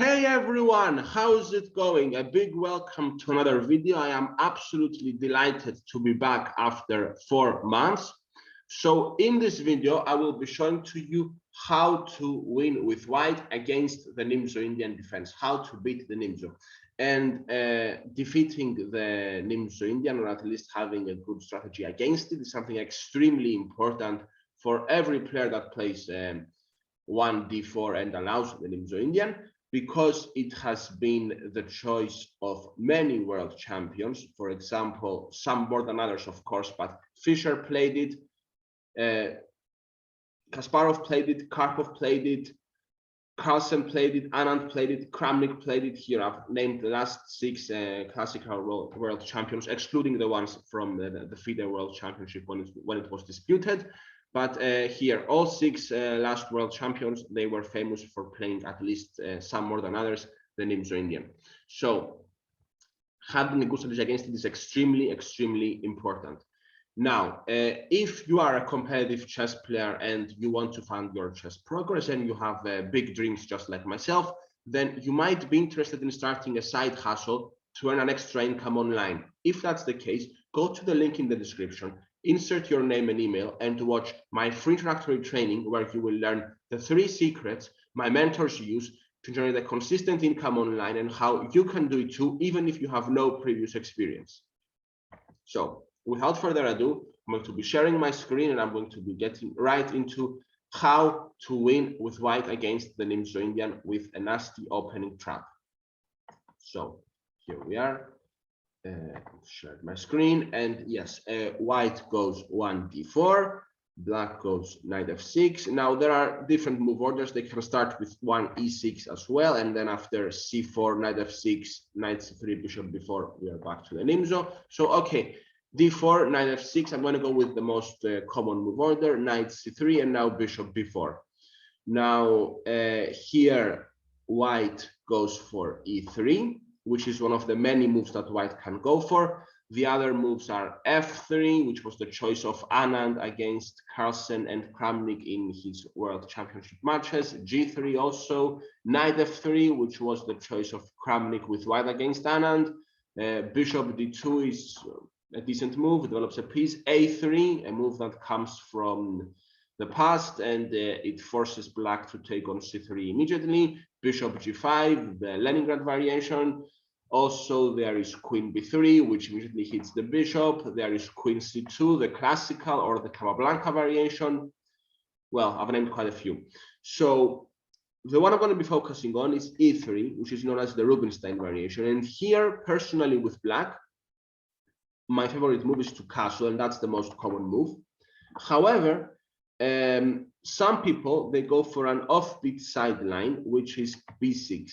Hey everyone, how's it going? A big welcome to another video. I am absolutely delighted to be back after 4 months. So in this video, I will be showing to you how to win with white against the Nimzo-Indian defense, how to beat the Nimzo. And defeating the Nimzo-Indian, or at least having a good strategy against it, is something extremely important for every player that plays 1d4 and allows the Nimzo-Indian, because it has been the choice of many world champions. For example, some more than others, of course, but Fischer played it, Kasparov played it, Karpov played it, Carlsen played it, Anand played it, Kramnik played it. Here I've named the last 6 classical world champions, excluding the ones from the FIDE World Championship when it was disputed. But here, all 6 last world champions, they were famous for playing at least some more than others, the Nimzo-Indian. So having a good strategy against it is extremely, extremely important. Now, if you are a competitive chess player and you want to fund your chess progress and you have big dreams just like myself, then you might be interested in starting a side hustle to earn an extra income online. If that's the case, go to the link in the description, insert your name and email, and watch my free introductory training where you will learn the 3 secrets my mentors use to generate a consistent income online and how you can do it too, even if you have no previous experience. So without further ado, I'm going to be sharing my screen and I'm going to be getting right into how to win with white against the Nimzo-Indian with a nasty opening trap. So here we are. Shared my screen, and yes, white goes 1d4, black goes knight f6. Now there are different move orders. They can start with 1e6 as well, and then after c4, knight f6, knight c3, bishop b4, we are back to the Nimzo. So okay, d4, knight f6, I'm going to go with the most common move order, knight c3, and now bishop b4. Now here white goes for e3, which is one of the many moves that white can go for. The other moves are f3, which was the choice of Anand against Carlsen and Kramnik in his world championship matches. g3 also, knight f3, which was the choice of Kramnik with white against Anand. Bishop d2 is a decent move, develops a piece. a3, a move that comes from the past, and it forces black to take on c3 immediately. Bishop g5, the Leningrad variation. Also, there is queen b3, which immediately hits the bishop. There is queen c2, the classical or the Capablanca variation. Well, I've named quite a few. So the one I'm going to be focusing on is e3, which is known as the Rubinstein variation. And here, personally, with black, my favorite move is to castle, and that's the most common move. However, some people, they go for an offbeat sideline, which is b6.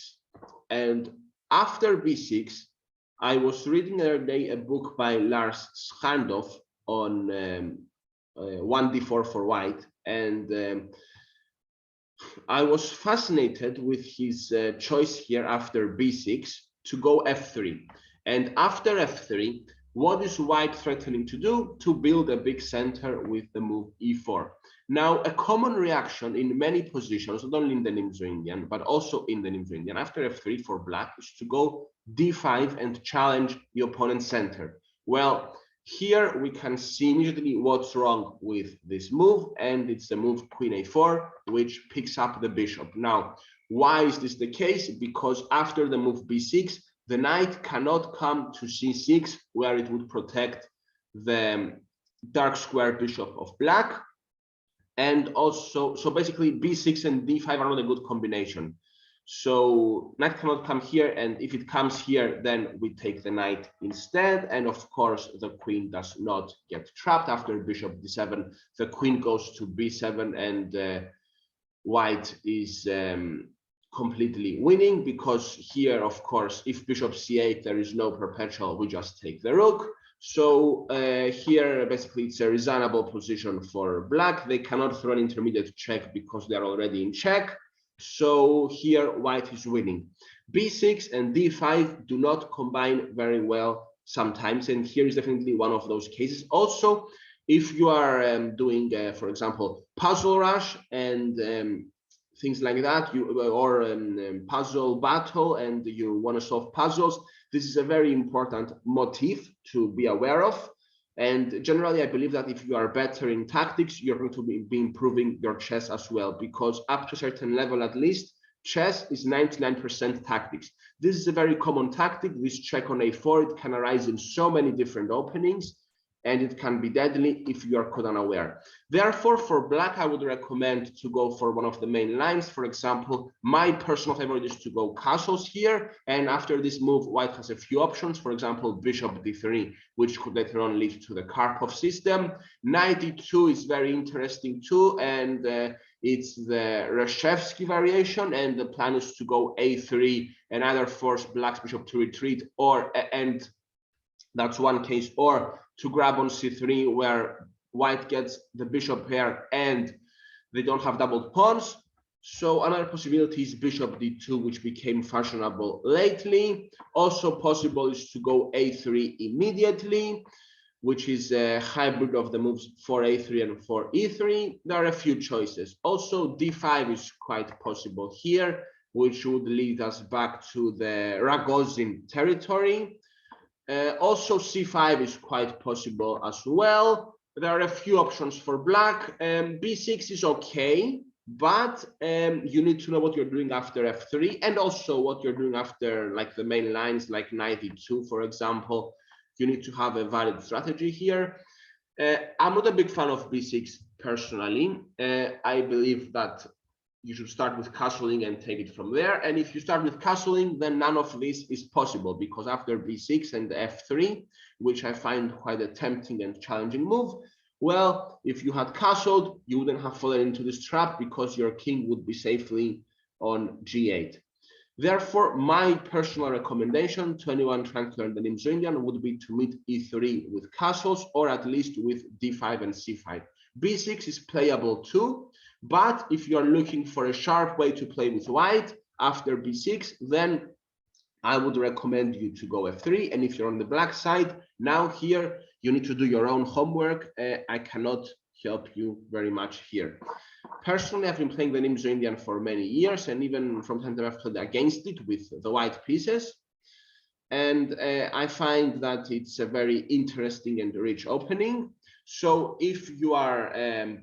And after b6, I was reading the other day a book by Lars Schandorf on 1d4 for white, and I was fascinated with his choice here after b6 to go f3. And after f3, what is white threatening to do? To build a big center with the move e4. Now, a common reaction in many positions, not only in the Nimzo-Indian, but also in the Nimzo-Indian, after f3 for black, is to go d5 and challenge the opponent's center. Well, here we can see immediately what's wrong with this move, and it's the move queen a4, which picks up the bishop. Now, why is this the case? Because after the move b6, the knight cannot come to c6, where it would protect the dark square bishop of black. And also, so basically b6 and d5 are not a good combination. So knight cannot come here, and if it comes here, then we take the knight instead. And of course, the queen does not get trapped. After bishop d7, the queen goes to b7, and white is completely winning, because here, of course, if bishop c8, there is no perpetual, we just take the rook. So here, basically, it's a reasonable position for black. They cannot throw an intermediate check because they're already in check. So here, white is winning. b6 and d5 do not combine very well sometimes, and here is definitely one of those cases. Also, if you are doing, for example, puzzle rush, and things like that, or puzzle battle, and you want to solve puzzles. This is a very important motif to be aware of. And generally, I believe that if you are better in tactics, you're going to be improving your chess as well, because up to a certain level, at least, chess is 99% tactics. This is a very common tactic. This check on a4, it can arise in so many different openings, and it can be deadly if you are caught unaware. Therefore, for black, I would recommend to go for one of the main lines. For example, my personal favorite is to go castles here, and after this move, white has a few options. For example, bishop d3, which could later on lead to the Karpov system. Knight e2 is very interesting too, and it's the Reshevsky variation, and the plan is to go a3 and either force black's bishop to retreat, or and that's one case, or to grab on c3, where white gets the bishop pair and they don't have doubled pawns. So another possibility is bishop d2, which became fashionable lately. Also possible is to go a3 immediately, which is a hybrid of the moves 4a3 and 4e3. There are a few choices. Also, d5 is quite possible here, which would lead us back to the Ragozin territory. Also, c5 is quite possible as well. There are a few options for black. b6 is okay, but you need to know what you're doing after f3, and also what you're doing after, like, the main lines, like knight e2, for example. You need to have a valid strategy here. I'm not a big fan of b6 personally. I believe that you should start with castling and take it from there. And if you start with castling, then none of this is possible, because after b6 and f3, which I find quite a tempting and challenging move, well, if you had castled, you wouldn't have fallen into this trap, because your king would be safely on g8. Therefore, my personal recommendation to anyone trying to learn the Nimzo-Indian would be to meet e3 with castles, or at least with d5 and c5. b6 is playable too, but if you are looking for a sharp way to play with white after b6, then I would recommend you to go f3. And if you're on the black side, now here you need to do your own homework. I cannot help you very much here. Personally, I've been playing the Nimzo-Indian for many years, and even from time to time I've played against it with the white pieces. And I find that it's a very interesting and rich opening. So if you are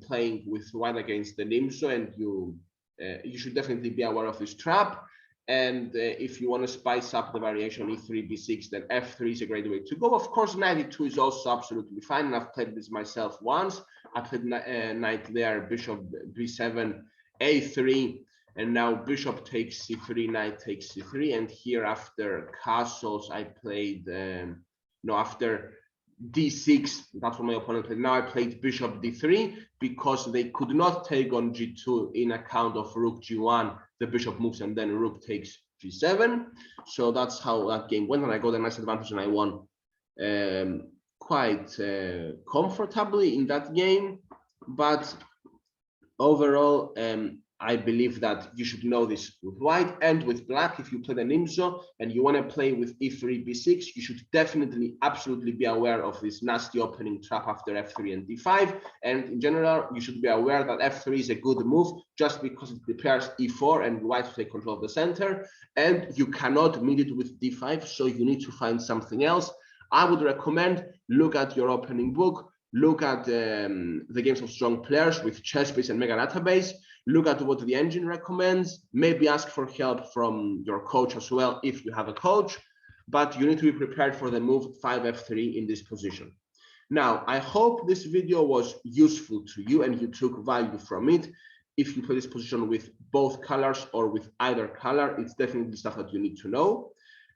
playing with white against the Nimzo, and you should definitely be aware of this trap. And if you want to spice up the variation e3, b6, then f3 is a great way to go. Of course, knight e2 is also absolutely fine, and I've played this myself once. I played knight there, bishop b7, a3, and now bishop takes c3, knight takes c3. And here after castles, I played, after d6, that's what my opponent played. Now I played bishop d3, because they could not take on g2 in account of rook g1, the bishop moves, and then rook takes g7. So that's how that game went, and I got a nice advantage, and I won quite comfortably in that game. But overall, I believe that you should know this with white and with black. If you play the Nimzo and you want to play with e3, b6, you should definitely, absolutely be aware of this nasty opening trap after f3 and d5. And in general, you should be aware that f3 is a good move, just because it prepares e4 and white to take control of the center. And you cannot meet it with d5, so you need to find something else. I would recommend look at your opening book, look at the games of strong players with ChessBase and Mega Database. Look at what the engine recommends. Maybe ask for help from your coach as well, if you have a coach. But you need to be prepared for the move 5f3 in this position. Now, I hope this video was useful to you and you took value from it. If you play this position with both colors or with either color, it's definitely stuff that you need to know.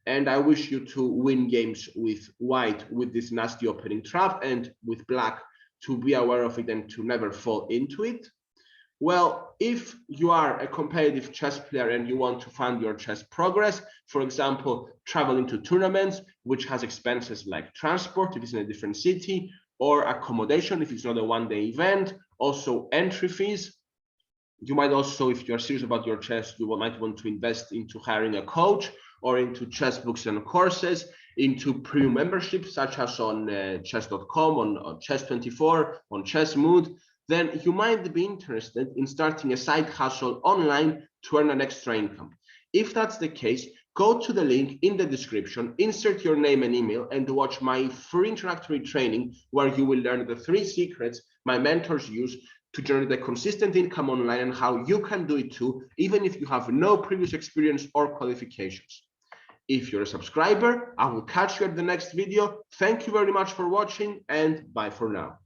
And I wish you to win games with white with this nasty opening trap, and with black to be aware of it and to never fall into it. Well, if you are a competitive chess player and you want to fund your chess progress, for example, traveling to tournaments, which has expenses like transport if it's in a different city, or accommodation if it's not a one-day event, also entry fees. You might also, if you're serious about your chess, you might want to invest into hiring a coach, or into chess books and courses, into premium memberships such as on chess.com, on chess24, on Chess Mood. then you might be interested in starting a side hustle online to earn an extra income. If that's the case, go to the link in the description, insert your name and email, and watch my free introductory training where you will learn the 3 secrets my mentors use to generate a consistent income online and how you can do it too, even if you have no previous experience or qualifications. If you're a subscriber, I will catch you at the next video. Thank you very much for watching, and bye for now.